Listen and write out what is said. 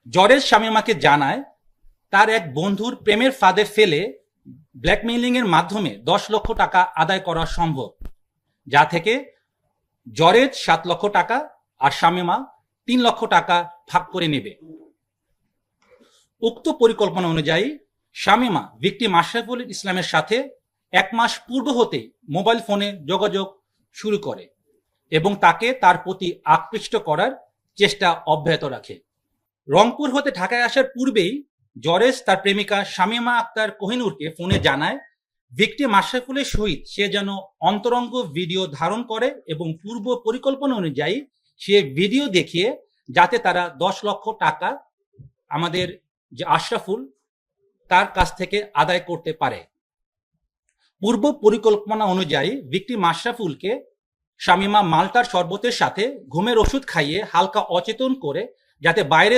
জরেজ শামীমাকে জানায় তার এক বন্ধুর প্রেমের ফাঁদে ফেলে ব্ল্যাকমেইলিং এর মাধ্যমে 10 লক্ষ টাকা আদায় করা সম্ভব, যা থেকে জরেজ 7 লক্ষ টাকা আর শামীমা 3 লক্ষ টাকা ভাগ করে নেবে। উক্ত পরিকল্পনা অনুযায়ী শামীমা ভিকটিম আশরাফুল ইসলামের সাথে 1 মাস পূর্ব হতেই মোবাইল ফোনে যোগাযোগ শুরু করে এবং তাকে তার প্রতি আকৃষ্ট করার চেষ্টা অব্যাহত রাখে। রংপুর হতে ঢাকায় আসার পূর্বেই জরেজ তার প্রেমিকা শামীমা আক্তার কোহিনূরকে ফোনে জানায় ভিকটিম আশরাফুলের সহিত সে যেন অন্তরঙ্গ ভিডিও ধারণ করে এবং পূর্ব পরিকল্পনা অনুযায়ী সে ভিডিও দেখিয়ে যাতে তারা 10 লক্ষ টাকা আমাদের যে আশরাফুল তার কাছ থেকে আদায় করতে পারে। পূর্ব পরিকল্পনা অনুযায়ী ভিকটিম আশরাফুলকে শামীমা মাল্টার শরবতের সাথে ঘুমের ওষুধ খাইয়ে হালকা অচেতন করে যাতে বাইরে